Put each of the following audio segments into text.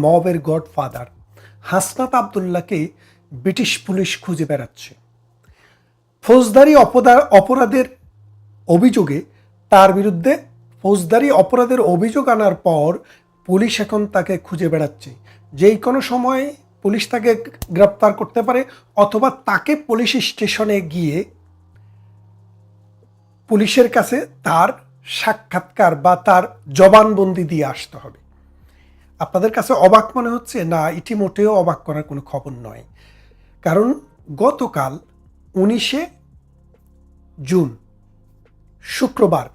মবের গডফাদার হাসনাত আবদুল্লাহকে British police খুঁজে বেড়াচ্ছে। ফৌজদারি অপরাধের অভিযোগে তার বিরুদ্ধে ফৌজদারি অপরাধের অভিযোগ আনার পর পুলিশ এখন তাকে খুঁজে বেড়াচ্ছে। যেই কোনো সময় পুলিশ তাকে গ্রেপ্তার করতে পারে, অথবা তাকে পুলিশ স্টেশনে গিয়ে পুলিশের কাছে তার সাক্ষাৎকার বা তার জবানবন্দি দিয়ে আসতে হবে। আপনাদের কাছে অবাক মনে হচ্ছে? না, এটি মোটেও অবাক করার কোনো খবর নয়। কারণ গতকাল 19শে জুন শুক্রবার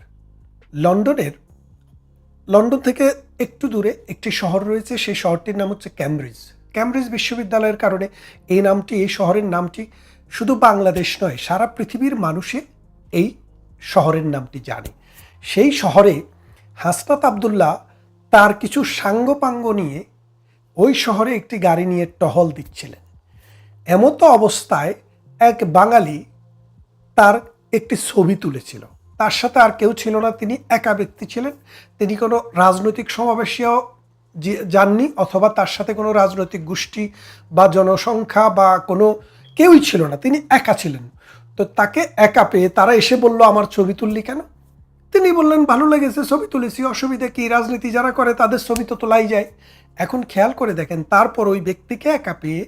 লন্ডন থেকে একটু দূরে একটি শহর রয়েছে। সেই শহরটির নাম হচ্ছে ক্যামব্রিজ বিশ্ববিদ্যালয়ের কারণে এই শহরের নামটি শুধু বাংলাদেশ নয়, সারা পৃথিবীর মানুষে এই শহরের নামটি জানে। সেই শহরে হাসনাত আবদুল্লাহ তার কিছু সাঙ্গপাঙ্গ নিয়ে ওই শহরে একটি গাড়ি নিয়ে টহল দিচ্ছিলেন। এমতো অবস্থায় এক বাঙালি তার একটি ছবি তুলেছিল। তার সাথে আর কেউ ছিল না, তিনি একা ব্যক্তি ছিলেন। তিনি কোনো রাজনৈতিক সমাবেশেও যাননি, অথবা তার সাথে কোনো রাজনৈতিক গোষ্ঠী বা জনসংখ্যা বা কোনো কেউই ছিল না, তিনি একা ছিলেন। তো তাকে একা পেয়ে তারা এসে বলল, আমার ছবি তুললি কেন? তিনি বললেন, ভালো লেগেছে, ছবি তুলেছি, অসুবিধা কি? রাজনীতি যারা করে তাদের ছবি তো তোলাই যায়। এখন খেয়াল করে দেখেন, তারপর ওই ব্যক্তিকে একা পেয়ে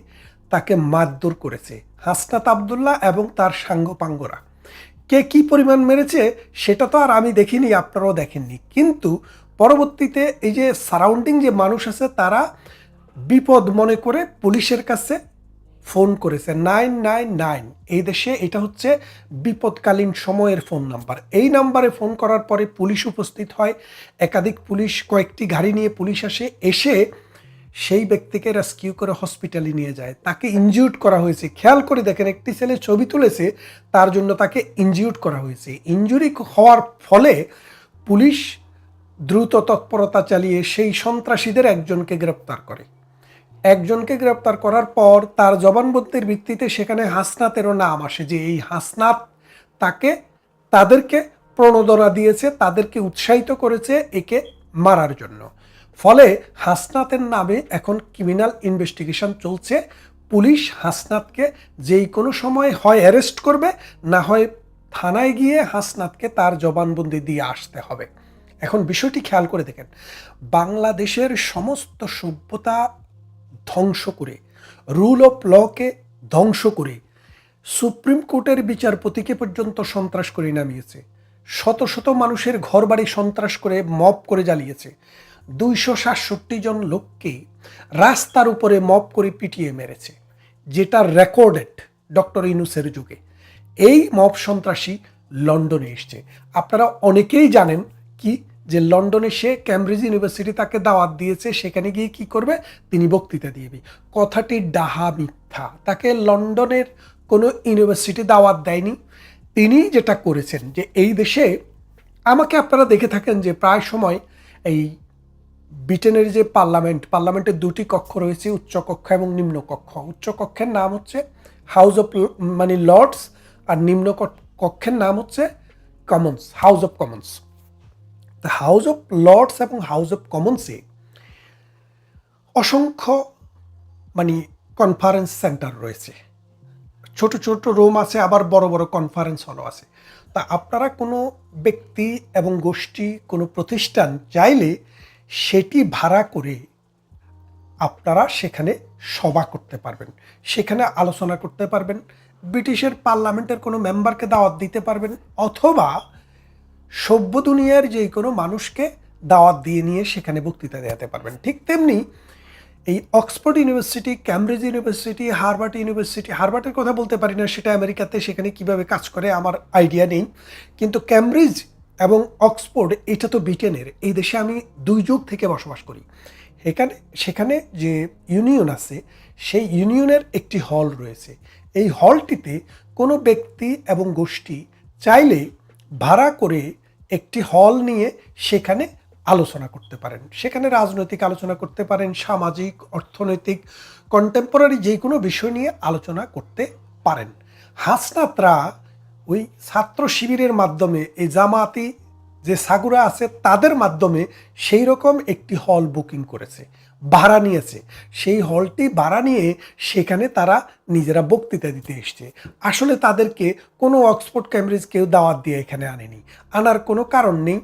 তাকে মারধর করেছে হাসনাত আবদুল্লাহ এবং তার সাঙ্গপাঙ্গরা। কে কি পরিমাণ মেরেছে সেটা তো আর আমি দেখিনি, আপনারাও দেখেননি। কিন্তু পরবর্তীতে এই যে সারাউন্ডিং যে মানুষ আছে, তারা বিপদ মনে করে পুলিশের কাছে ফোন করেছে 999। এই দেশে এটা হচ্ছে বিপদকালীন সময়ের ফোন নাম্বার। এই নাম্বারে ফোন করার পরে পুলিশ উপস্থিত হয়। একাধিক পুলিশ, কয়েকটি গাড়ি নিয়ে পুলিশ এসে সেই ব্যক্তিকে রেস্কিউ করে হসপিটালে নিয়ে যায়। তাকে ইনজিউর্ড করা হয়েছে। খেয়াল করে দেখেন, একটি ছেলে ছবি তুলেছে, তার জন্য তাকে ইনজিউর্ড করা হয়েছে। ইনজুরি হওয়ার ফলে পুলিশ দ্রুত তৎপরতা চালিয়ে সেই সন্ত্রাসীদের একজনকে গ্রেপ্তার করার পর তার জবানবন্দির ভিত্তিতে সেখানে হাসনাতেরও নাম আসে, যে এই হাসনাত তাদেরকে প্রণোদনা দিয়েছে, তাদেরকে উৎসাহিত করেছে একে মারার জন্য। ফলে হাসনাতের নামে এখন ক্রিমিনাল ইনভেস্টিগেশন চলছে। পুলিশ হাসনাতকে যেই কোনো সময় হয় অ্যারেস্ট করবে, না হয় থানায় গিয়ে হাসনাতকে তার জবানবন্দি দিয়ে আসতে হবে। এখন বিষয়টি খেয়াল করে দেখেন, বাংলাদেশের সমস্ত সভ্যতা ধ্বংস করে, রুল অফ লকে ধ্বংস করে, সুপ্রিম কোর্টের বিচারপতিকে পর্যন্ত সন্ত্রাস করে নামিয়েছে। শত শত মানুষের ঘরবাড়ি সন্ত্রাস করে মব করে জ্বালিয়েছে। 267 জন লোককে রাস্তার উপরে মব করে পিটিয়ে মেরেছে, যেটা রেকর্ডেড ডক্টর ইউনূসের যুগে। এই মব সন্ত্রাসী লন্ডনে এসছে। আপনারা অনেকেই জানেন যে লন্ডনে সে ক্যামব্রিজ ইউনিভার্সিটি তাকে দাওয়াত দিয়েছে, সেখানে গিয়ে কি করবে? তিনি বক্তৃতা দিবে। কথাটি ডাহা মিথ্যা। তাকে লন্ডনের কোনো ইউনিভার্সিটি দাওয়াত দেয়নি। তিনি যেটা করেছেন, যে এই দেশে আমাকে আপনারা দেখে থাকেন যে প্রায় সময় এই ব্রিটেনের যে পার্লামেন্টের দুটি কক্ষ রয়েছে, উচ্চকক্ষ এবং নিম্নকক্ষ। উচ্চকক্ষের নাম হচ্ছে হাউস অফ লর্ডস, আর নিম্ন কক্ষের নাম হচ্ছে House of Commons. House of Lords এবং হাউস অফ কমন্সে অসংখ্য কনফারেন্স সেন্টার রয়েছে, ছোট ছোট রুম আছে, আবার বড় বড় কনফারেন্স হলও আছে। তা আপনারা কোনো ব্যক্তি এবং গোষ্ঠী, কোনো প্রতিষ্ঠান চাইলে সেটি ভাড়া করে আপনারা সেখানে সভা করতে পারবেন, সেখানে আলোচনা করতে পারবেন, ব্রিটিশের পার্লামেন্টের কোনো মেম্বারকে দাওয়াত দিতে পারবেন, অথবা সভ্য দুনিয়ার যে কোনো মানুষকে দাওয়াত দিয়ে নিয়ে সেখানে বক্তৃতা দেওয়াতে পারবেন। ঠিক তেমনি এই অক্সফোর্ড ইউনিভার্সিটি, ক্যামব্রিজ ইউনিভার্সিটি, হার্ভার্ডের কথা বলতে পারি না, সেটা আমেরিকাতে, সেখানে কিভাবে কাজ করে আমার আইডিয়া নেই। কিন্তু ক্যামব্রিজ এবং অক্সফোর্ড, এটা তো ব্রিটেনের। এই দেশে আমি 2 যুগ থেকে বসবাস করি। সেখানে যে ইউনিয়ন আছে, সেই ইউনিয়নের একটি হল রয়েছে। এই হলটিতে কোনো ব্যক্তি এবং গোষ্ঠী চাইলে ভাড়া করে একটি হল নিয়ে সেখানে আলোচনা করতে পারেন। সেখানে রাজনৈতিক আলোচনা করতে পারেন, সামাজিক, অর্থনৈতিক, কন্টেম্পোরারি যে কোনো বিষয় নিয়ে আলোচনা করতে পারেন। হাসনাতরা ওই ছাত্র শিবিরের মাধ্যমে, এই জামাতি যে সাগুরা আছে তাদের মাধ্যমে সেই রকম একটি হল বুকিং করেছে। ভাড়া নিয়েছে, সেই হলটি ভাড়া নিয়ে সেখানে তারা নিজেরা বক্তৃতা দিতে এসছে। আসলে তাদেরকে কোনো অক্সফোর্ড ক্যামব্রিজ কেউ দাওয়াত দিয়ে এখানে আনেনি, আনার কোনো কারণ নেই।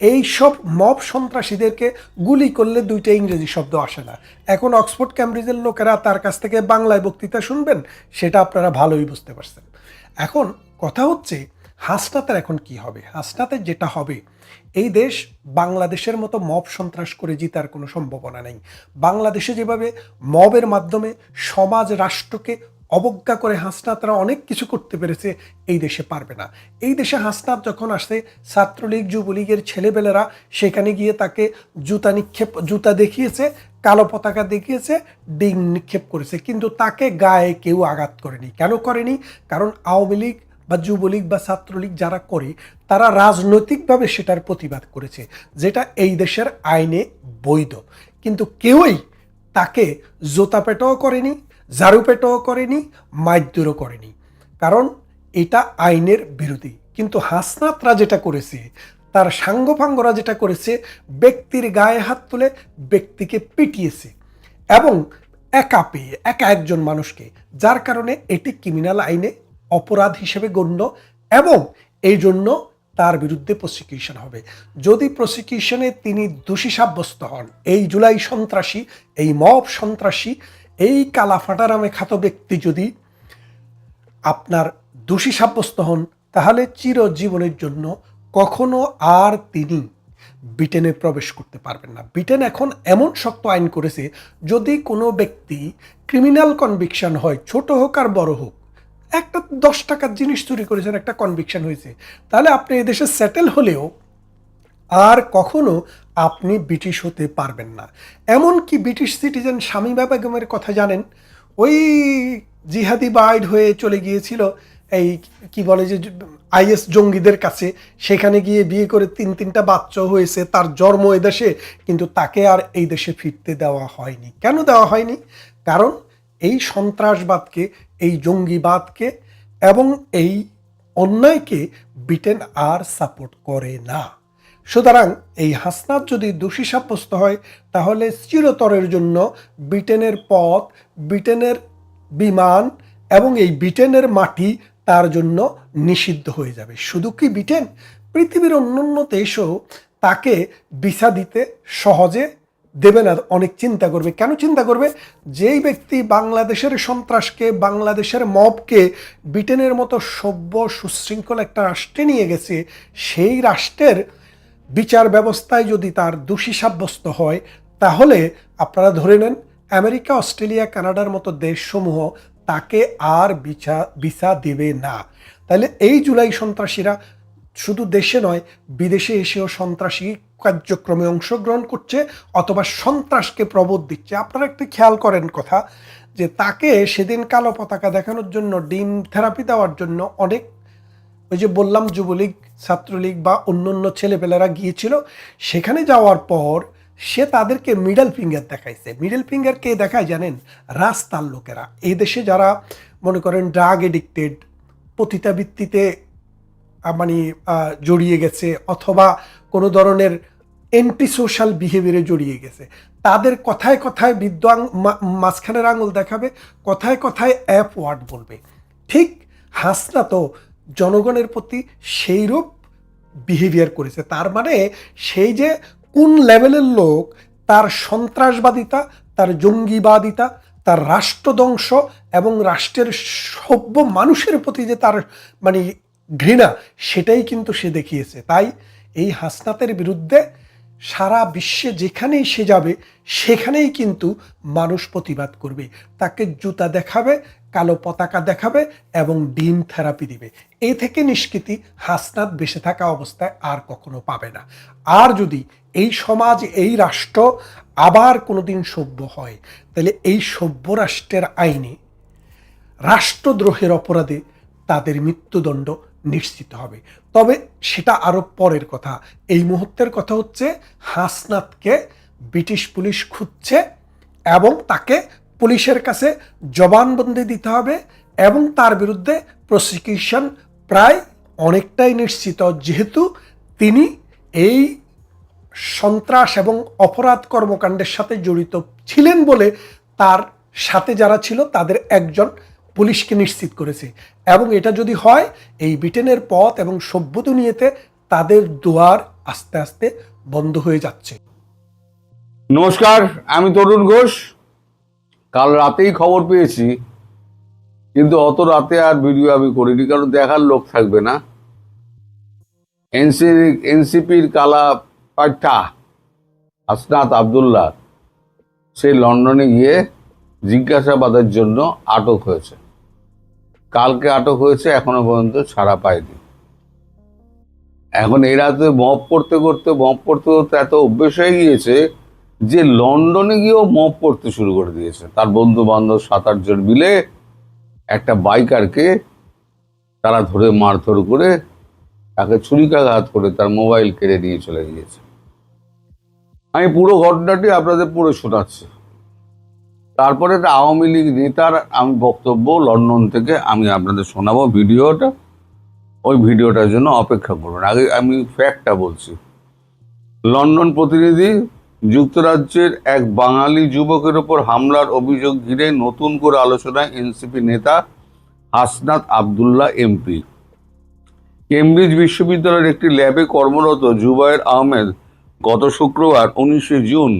এইসব মব সন্ত্রাসীদেরকে গুলি করলে দুইটা ইংরেজি শব্দ আসে না। এখন অক্সফোর্ড ক্যামব্রিজের লোকেরা তার কাছ থেকে বাংলায় বক্তৃতা শুনবেন, সেটা আপনারা ভালোই বুঝতে পারছেন। এখন কথা হচ্ছে হাসনাতের এখন কি হবে। হাসনাতের যেটা হবে, এই দেশ বাংলাদেশের মতো মব সন্ত্রাস করে জিতার কোনো সম্ভাবনা নেই। বাংলাদেশে যেভাবে মবের মাধ্যমে সমাজ রাষ্ট্রকে অবজ্ঞা করে হাসনাতরা অনেক কিছু করতে পেরেছে, এই দেশে পারবে না। এই দেশে হাসনাত যখন আসে, ছাত্রলীগ যুবলীগের ছেলেবেলেরা সেখানে গিয়ে তাকে জুতা দেখিয়েছে, কালো পতাকা দেখিয়েছে, ডিম নিক্ষেপ করেছে, কিন্তু তাকে গায়ে কেউ আঘাত করেনি। কেন করেনি? কারণ আওয়ামী লীগ বা যুবলীগ বা ছাত্রলীগ যারা করে, তারা রাজনৈতিকভাবে সেটার প্রতিবাদ করেছে, যেটা এই দেশের আইনে বৈধ। কিন্তু কেউই তাকে জোতা পেটাও করেনি, ঝাড়ু পেটাও করেনি, মাইদুরও করেনি, কারণ এটা আইনের বিরোধী। কিন্তু হাসনাতরা যেটা করেছে, তার সাঙ্গপাঙ্গরা যেটা করেছে, ব্যক্তির গায়ে হাত তুলে ব্যক্তিকে পিটিয়েছে এবং একা একজন মানুষকে, যার কারণে এটি ক্রিমিনাল আইনে অপরাধ হিসেবে গণ্য এবং এই জন্য তার বিরুদ্ধে প্রসিকিউশন হবে। যদি প্রসিকিউশনে তিনি দোষী সাব্যস্ত হন, এই জুলাই সন্ত্রাসী, এই মব সন্ত্রাসী, এই কালাফাটা নামে খ্যাত ব্যক্তি যদি আপনার দোষী সাব্যস্ত হন, তাহলে চিরজীবনের জন্য কখনো আর তিনি ব্রিটেনে প্রবেশ করতে পারবেন না। ব্রিটেন এখন এমন শক্ত আইন করেছে, যদি কোনো ব্যক্তি ক্রিমিনাল কনভিকশন হয়, ছোট হোক আর বড় হোক, একটা 10 টাকার জিনিস চুরি করেছেন, একটা কনভিকশন হয়েছে, তাহলে আপনি এদেশে সেটেল হলেও আর কখনো আপনি ব্রিটিশ হতে পারবেন না। এমনকি ব্রিটিশ সিটিজেন শামীমা বেগমের কথা জানেন, ওই জিহাদি বাইড হয়ে চলে গিয়েছিল এই কি বলে যে আইএস জঙ্গিদের কাছে, সেখানে গিয়ে বিয়ে করে তিনটা বাচ্চা হয়েছে, তার জন্ম এদেশে, কিন্তু তাকে আর এই দেশে ফিরতে দেওয়া হয়নি। কেন দেওয়া হয়নি? কারণ এই সন্ত্রাসবাদকে, এই জঙ্গিবাদকে এবং এই অন্যায়কে ব্রিটেন আর সাপোর্ট করে না। সুতরাং এই হাসনাত যদি দোষী সাব্যস্ত হয়, তাহলে চিরতরের জন্য ব্রিটেনের পথ, ব্রিটেনের বিমান এবং এই ব্রিটেনের মাটি তার জন্য নিষিদ্ধ হয়ে যাবে। শুধু কি ব্রিটেন, পৃথিবীর অন্যান্য দেশও তাকে ভিসা দিতে সহজে দেবে না। অনেক চিন্তা করবে। কেন চিন্তা করবে? যেই ব্যক্তি বাংলাদেশের সন্ত্রাসকে, বাংলাদেশের মবকে ব্রিটেনের মতো সভ্য সুশৃঙ্খল একটা রাষ্ট্রে নিয়ে গেছে, সেই রাষ্ট্রের বিচার ব্যবস্থায় যদি তার দোষী সাব্যস্ত হয়, তাহলে আপনারা ধরে নেন আমেরিকা, অস্ট্রেলিয়া, কানাডার মতো দেশসমূহ তাকে আর ভিসা দেবে না। তাহলে এই জুলাই সন্ত্রাসীরা শুধু দেশে নয়, বিদেশে এসেও সন্ত্রাসী কার্যক্রমে অংশগ্রহণ করছে অথবা সন্ত্রাসকে প্রবোধ দিচ্ছে। আপনারা একটু খেয়াল করেন কথা, যে তাকে সেদিন কালো পতাকা দেখানোর জন্য, ডিম থেরাপি দেওয়ার জন্য অনেক, ওই যে বললাম যুবলীগ, ছাত্রলীগ বা অন্য ছেলেপেলেরা গিয়েছিল, সেখানে যাওয়ার পর সে তাদেরকে মিডল ফিঙ্গার দেখাইছে। মিডল ফিঙ্গার কে দেখায় জানেন? রাস্তার লোকেরা। এই দেশে যারা মনে করেন ড্রাগ এডিক্টেড, পতিতাবৃত্তিতে মানে জড়িয়ে গেছে অথবা কোনো ধরনের অ্যান্টি সোশ্যাল বিহেভিয়ারে জড়িয়ে গেছে, তাদের কথায় কথায় মাঝখানের আঙুল দেখাবে, কথায় কথায় অ্যাপ ওয়ার্ড বলবে। ঠিক হাসনা তো জনগণের প্রতি সেইরূপ বিহেভিয়ার করেছে। তার মানে সেই যে কোন লেভেলের লোক, তার সন্ত্রাসবাদিতা, তার জঙ্গিবাদিতা, তার রাষ্ট্রধ্বংস এবং রাষ্ট্রের সভ্য মানুষের প্রতি যে তার মানে ঘৃণা, সেটাই কিন্তু সে দেখিয়েছে। তাই এই হাসনাতের বিরুদ্ধে সারা বিশ্বে যেখানেই সে যাবে, সেখানেই কিন্তু মানুষ প্রতিবাদ করবে, তাকে জুতা দেখাবে, কালো পতাকা দেখাবে এবং ডিম থেরাপি দিবে। এ থেকে নিষ্কৃতি হাসনাত বেঁচে থাকা অবস্থায় আর কখনো পাবে না। আর যদি এই সমাজ, এই রাষ্ট্র আবার কোনোদিন সভ্য হয়, তাহলে এই সভ্য রাষ্ট্রের আইনে রাষ্ট্রদ্রোহের অপরাধে তাদের মৃত্যুদণ্ড নিশ্চিত হবে। তবে সেটা আরও পরের কথা। এই মুহূর্তের কথা হচ্ছে হাসনাতকে ব্রিটিশ পুলিশ খুঁজছে এবং তাকে পুলিশের কাছে জবানবন্দি দিতে হবে এবং তার বিরুদ্ধে প্রসিকিউশন প্রায় অনেকটাই নিশ্চিত, যেহেতু তিনি এই সন্ত্রাস এবং অপরাধ কর্মকাণ্ডের সাথে জড়িত ছিলেন বলে তার সাথে যারা ছিল তাদের একজন পুলিশকে নিশ্চিত করেছে। এবং এটা যদি হয়, এই ব্রিটেনের পথ এবং সভ্য দুনিয়াতে তাদের দুয়ার আস্তে আস্তে বন্ধ হয়ে যাচ্ছে। নমস্কার, আমি তরুণ ঘোষ। কাল রাতেই খবর পেয়েছি, কিন্তু অত রাতে আর ভিডিও আমি করিনি, কারণ দেখার লোক থাকবে না। এনসিপির কালা পাঠা হাসনাত আবদুল্লাহ সে লন্ডনে গিয়ে জিজ্ঞাসাবাদের জন্য আটক হয়েছে। কালকে আটক হয়েছে, এখনো পর্যন্ত ছাড়া পায়নি। এখন এই রাতে মপ করতে করতে এত অভ্যেস হয়ে গিয়েছে যে লন্ডনে গিয়েও মপ করতে শুরু করে দিয়েছে। তার বন্ধু বান্ধব 7-8 জন মিলে একটা বাইকারকে তারা ধরে মারধর করে তাকে ছুরিকাঘাত করে তার মোবাইল কেড়ে নিয়ে চলে গিয়েছে। আমি পুরো ঘটনাটি আপনাদের পুরো শোনাচ্ছি। তারপরে একটা আওয়ামী লীগ নেতার আমি বক্তব্য লন্ডন থেকে আমি আপনাদের শোনাবো ভিডিওটা। ওই ভিডিওটার জন্য অপেক্ষা করুন। আগে আমি ফ্যাক্টটা বলছি। লন্ডন প্রতিনিধি, যুক্তরাজ্যের এক বাঙালি যুবকের ওপর হামলার অভিযোগ ঘিরে নতুন করে আলোচনায় এনসিপি নেতা হাসনাত আবদুল্লাহ এমপি। কেমব্রিজ বিশ্ববিদ্যালয়ের একটি ল্যাবে কর্মরত জুবায়ের আহমেদ গত শুক্রবার 19শে জুন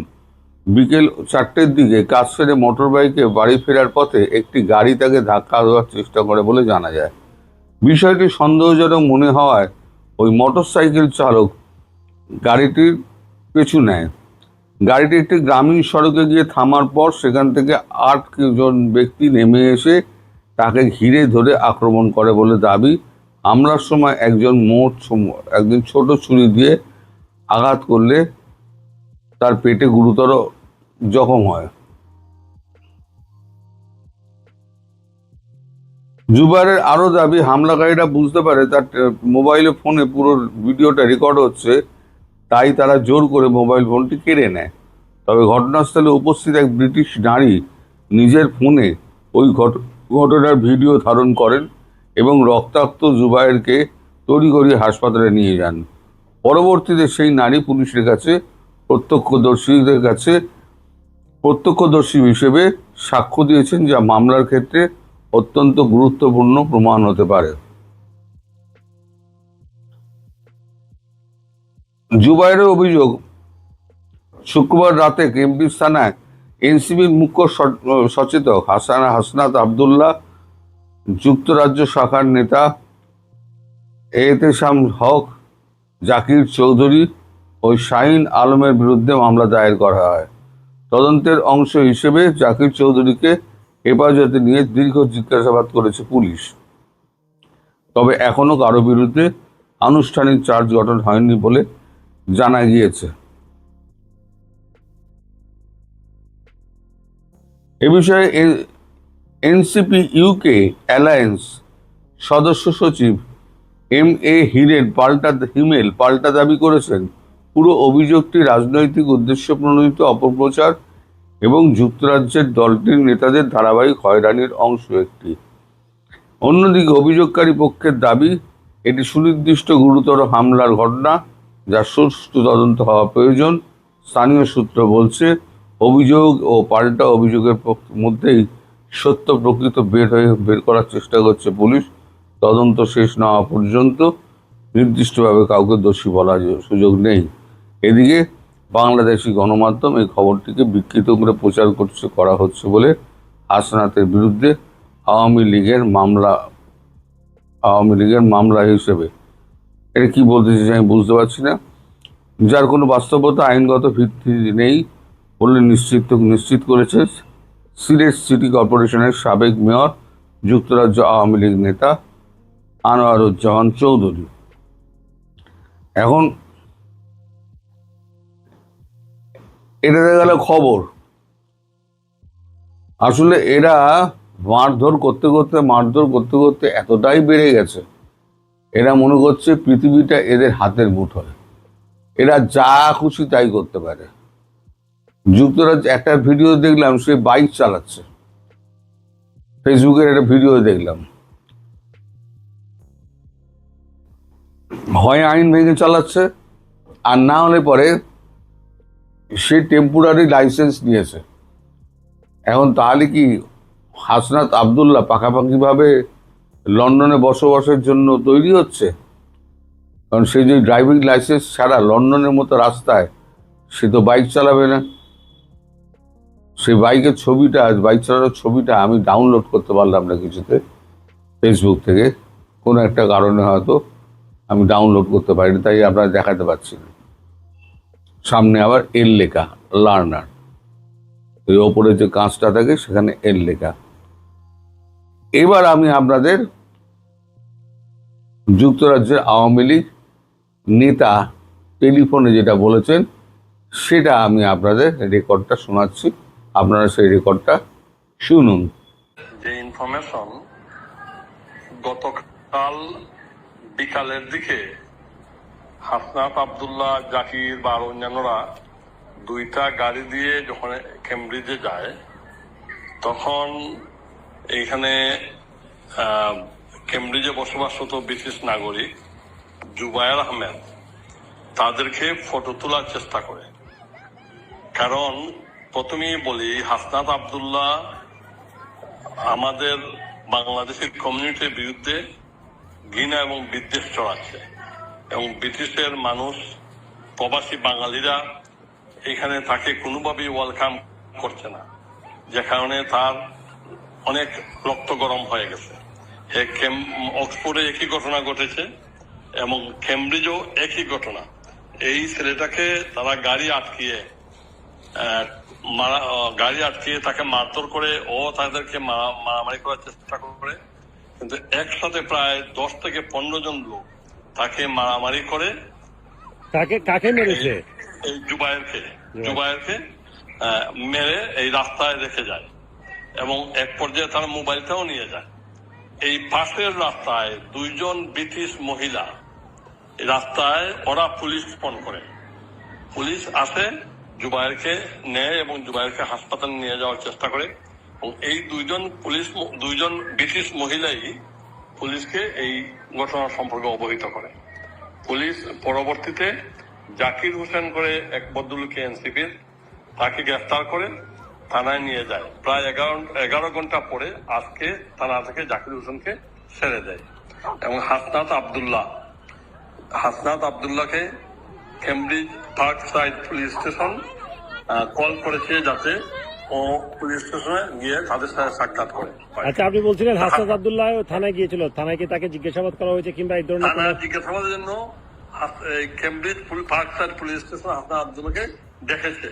বিকেল 4টের দিকে কাজ সেরে মোটরবাইকে বাড়ি ফেরার পথে একটি গাড়ি তাকে ধাক্কা দেওয়ার চেষ্টা করে বলে জানা যায়। বিষয়টি সন্দেহজনক মনে হওয়ায় ওই মোটরসাইকেল চালক গাড়িটির পিছু নেয়। গাড়িটি একটি গ্রামীণ সড়কে গিয়ে থামার পর সেখান থেকে 8 জন ব্যক্তি নেমে এসে তাকে ঘিরে ধরে আক্রমণ করে বলে দাবি। হামলার সময় একজন ছোট ছুরি দিয়ে আঘাত করলে তার পেটে গুরুতর জখম হয়। জুবায়ের আরও দাবি, হামলাকারীরা বুঝতে পারে তার মোবাইলে ফোনে পুরো ভিডিওটা রেকর্ড হচ্ছে, তাই তারা জোর করে মোবাইল ফোনটি কেড়ে নেয়। তবে ঘটনাস্থলে উপস্থিত এক ব্রিটিশ নারী নিজের ফোনে ওই ঘটনার ভিডিও ধারণ করেন এবং রক্তাক্ত জুবায়েরকে তড়িঘড়ি হাসপাতালে নিয়ে যান। পরবর্তীতে সেই নারী পুলিশের কাছে প্রত্যক্ষদর্শী হিসেবে সাক্ষ্য দিয়েছেন, যা মামলার ক্ষেত্রে অত্যন্ত গুরুত্বপূর্ণ প্রমাণ হতে পারে। জুবায়েরের অভিযোগ, শুক্রবার রাতে কেমব্রিজ থানায় এনসিপির মুখ্য সচেতক হাসনাত আবদুল্লাহ, যুক্তরাজ্য শাখার নেতা এতেশাম হক, জাকির চৌধুরী ও শাহিন আলমের বিরুদ্ধে মামলা দায়ের করা হয়। তদন্তের অংশ হিসেবে জাকির চৌধুরীকে হেফাজতে নিয়ে দীর্ঘ জিজ্ঞাসাবাদ করেছে পুলিশ। তবে এখনো কারো বিরুদ্ধে আনুষ্ঠানিক চার্জ গঠন হয়নি বলে জানা গিয়েছে। এ বিষয়ে এনসিপি ইউকে অ্যালায়েন্স সদস্য সচিব MA হিমেল পাল্টা দাবি করেছেন, পুরো অভিযোগটি রাজনৈতিক উদ্দেশ্য প্রণোদিত অপপ্রচার এবং যুক্তরাজ্যের দলটির নেতাদের ধারাবাহিক হয়রানির অংশ একটি। অন্যদিকে অভিযোগকারী পক্ষের দাবি, এটি সুনির্দিষ্ট গুরুতর হামলার ঘটনা, যা সুষ্ঠু তদন্ত হওয়া প্রয়োজন। স্থানীয় সূত্র বলছে, অভিযোগ ও পাল্টা অভিযোগের মধ্যেই সত্য প্রকৃত বের করার চেষ্টা করছে পুলিশ। তদন্ত শেষ না হওয়া পর্যন্ত নির্দিষ্টভাবে কাউকে দোষী বলার সুযোগ নেই। এদিকে বাংলাদেশি গণমাধ্যম এই খবরটিকে বিকৃত করে প্রচার করা হচ্ছে বলে হাসনাতের বিরুদ্ধে আওয়ামী লীগের মামলা হিসেবে, এটা কি বলতে চাইছে আমি বুঝতে পারছি না, যার কোনো বাস্তবতা আইনগত ভিত্তি নেই বলে নিশ্চিত করেছে সিলেট সিটি কর্পোরেশনের সাবেক মেয়র, যুক্তরাজ্য আওয়ামী লীগ নেতা আনোয়ারুজ্জামান চৌধুরী। এখন এটা দেখা গেল খবর। আসলে এরা মারধর করতে করতে এতটাই বেড়ে গেছে, এরা মনে করছে পৃথিবীটা এদের হাতের মুঠোয়, এরা যা খুশি তাই করতে পারে। যুক্তরাজ্যে একটা ভিডিও দেখলাম, সে বাইক চালাচ্ছে, ফেসবুকের একটা ভিডিও দেখলাম, হয় আইন ভেঙে চালাচ্ছে, আর না হলে পরে সে টেম্পোরারি লাইসেন্স নিয়েছে। এখন তাহলে কি হাসনাত আবদুল্লাহ পাকাপাকিভাবে লন্ডনে বসবাসের জন্য তৈরি হচ্ছে? কারণ সে যে ড্রাইভিং লাইসেন্স ছাড়া লন্ডনের মতো রাস্তায় সে তো বাইক চালাবে না। সেই বাইকের ছবিটা, বাইক চালানোর ছবিটা আমি ডাউনলোড করতে পারলাম না কিছুতে, ফেসবুক থেকে কোনো একটা কারণে হয়তো আমি ডাউনলোড করতে পারিনি, তাই আপনারা দেখাতে পারছি না। সামনে আবার এল লেখা, লার্নার, ওই ওপরে যে কাঁচটা থাকে সেখানে এল লেখা। এবার আমি আপনাদের যুক্তরাজ্যের আওয়ামী লীগ নেতা টেলিফোনে যেটা বলেছেন সেটা আমি আপনাদের রেকর্ডটা শোনাচ্ছি, আপনারা সেই রেকর্ডটা শুনুন। যে ইনফরমেশন, গতকাল বিকালের দিকে হাসনাত আবদুল্লাহ, জাকির বা অন্যান্যরা দুইটা গাড়ি দিয়ে যখন কেমব্রিজে যায়, তখন এইখানে কেমব্রিজে বসবাসরত ব্রিটিশ নাগরিক জুবায়ের আহমেদ তাদেরকে ফটো তোলার চেষ্টা করে। কারণ প্রথমেই বলি, হাসনাত আবদুল্লাহ আমাদের বাংলাদেশের কমিউনিটির বিরুদ্ধে ঘৃণা এবং বিদ্বেষ ছড়াচ্ছে, এবং ব্রিটিশের মানুষ, প্রবাসী বাঙালিরা এখানে তাকে কোনোভাবেই ওয়েলকাম করছে না, যে কারণে তার অনেক রক্ত গরম হয়ে গেছে। অক্সফোর্ডে একই ঘটনা ঘটেছে এবং কেমব্রিজও একই ঘটনা। এই ছেলেটাকে তারা গাড়ি আটকিয়ে তাকে মারধর করে, ও তাদেরকে মারামারি করার চেষ্টা করে, কিন্তু একসাথে প্রায় 10 থেকে 15 জন লোক তাকে মারামারি করে। কাকে মেরেছে? এই জুবায়েরকে মেরে এই রাস্তায় রেখে যায়, এবং এক পর্যায়ে তার মোবাইলটাও নিয়ে যায়। এই পাশের রাস্তায় 2 জন ব্রিটিশ মহিলা রাস্তায়, ওরা পুলিশ ফোন করে, পুলিশ আসে, জুবায়েরকে নেয় এবং জুবায়েরকে হাসপাতালে নিয়ে যাওয়ার চেষ্টা করে, এবং এই 2 জন ব্রিটিশ মহিলাই পুলিশকে এই ঘটনা সম্পর্কে অবহিত করে। পুলিশ পরবর্তীতে জাকির হোসেন করে এক ভদ্রলোককে এনসিপির, তাকে গ্রেফতার করে থানায় নিয়ে যায়। প্রায় 11 ঘন্টা পরে আজকে থানা থেকে জাকির হোসেনকে ছেড়ে দেয়, এবং হাসনাত আবদুল্লাহকে Cambridge park side police station call করেছে যাতে ও পুলিশ স্টেশনে গিয়ে তাদের সাথে সাক্ষাৎ করে। আচ্ছা, আপনি বলছিলেন হাসনাত আবদুল্লাহ থানায় গিয়েছিল, থানায় কি তাকে জিজ্ঞাসাবাদ করা হয়েছে কিংবা এই ধরনের? থানায় জিজ্ঞাসাবাদের জন্য Cambridge park side police station Hasnat আবদুল্লাহকে দেখেছে।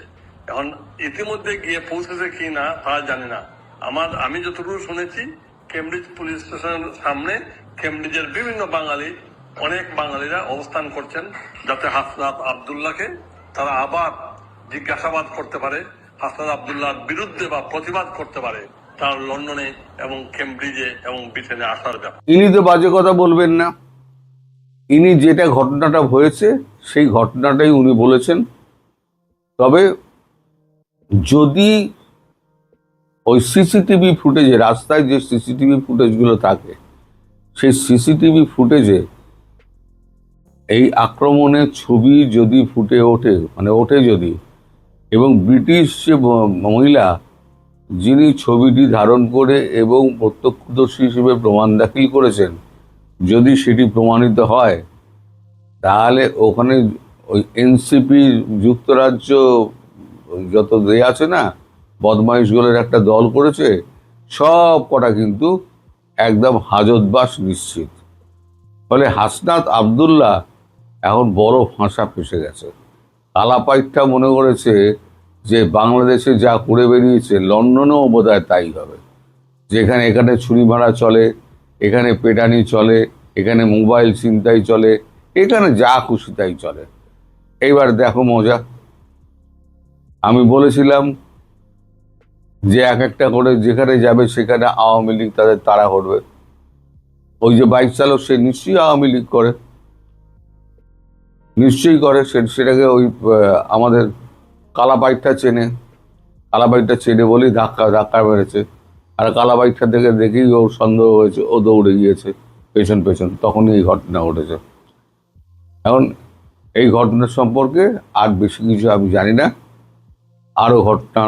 এখন ইতিমধ্যে গিয়ে পৌঁছেছে কি না তা জানি না। আমি যতটুকু শুনেছি, কেমব্রিজ পুলিশ স্টেশনের সামনে কেমব্রিজের বিভিন্ন অনেক বাঙালিরা অবস্থান করছেন, যাতে হাসনাত আবদুল্লাহকে তারা আবার জিজ্ঞাসাবাদ করতে পারে, হাসনাত আবদুল্লাহর বিরুদ্ধে বা প্রতিবাদ করতে পারে তার লন্ডনে এবং কেমব্রিজে এবং ব্রিটেনে আসার ব্যাপার। ইনি তো বাজে কথা বলবেন না, ইনি যেটা ঘটনাটা হয়েছে সেই ঘটনাটাই উনি বলেছেন। তবে যদি ওই সিসিটিভি ফুটেজে, রাস্তায় যে সিসিটিভি ফুটেজগুলো থাকে, সেই সিসিটিভি ফুটেজে এই আক্রমণের ছবি যদি ফুটে ওঠে, যদি, এবং ব্রিটিশ যে মহিলা যিনি ছবিটি ধারণ করে এবং প্রত্যক্ষদর্শী হিসেবে প্রমাণ দাখিল করেছেন, যদি সেটি প্রমাণিত হয়, তাহলে ওখানে ওই এনসিপি যুক্তরাজ্য যত আছে না, বদমাইশগুলোর একটা দল করেছে, সব কটা কিন্তু একদম হাজতবাস নিশ্চিত। ফলে হাসনাত আবদুল্লাহ এখন বড় ফাঁসা ফেসে গেছে। কালাপাইটটা মনে করেছে যে বাংলাদেশে যা করে বেরিয়েছে লন্ডনেও বোধহয় তাই হবে, যেখানে এখানে ছুরি মারা চলে, এখানে পেটানি চলে, এখানে মোবাইল ছিনতাই চলে, এখানে যা খুশি তাই চলে। এইবার দেখো মজা। আমি বলেছিলাম যে এক একটা করে যেখানে যাবে সেখানে আওয়ামী লীগ তাদের তাড়া করবে। ওই যে বাইক চালক, সে নিশ্চয়ই আওয়ামী লীগ করে, নিশ্চয়ই করে। সেটাকে ওই আমাদের কালাপাইটটা চেনে বলেই ধাক্কা মেরেছে, আর কালাপাইটটা দেখেই ওর সন্দেহ হয়েছে, ও দৌড়ে গিয়েছে পেছন, তখনই এই ঘটনা ঘটেছে। এখন এই ঘটনার সম্পর্কে আর বেশি কিছু আমি জানি না, আরো ঘটনা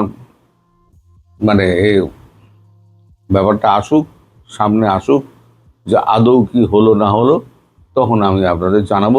মানে এই ব্যাপারটা আসুক, সামনে আসুক, যে আদৌ কি হলো না হলো, তখন আমি আপনাদের জানাবো।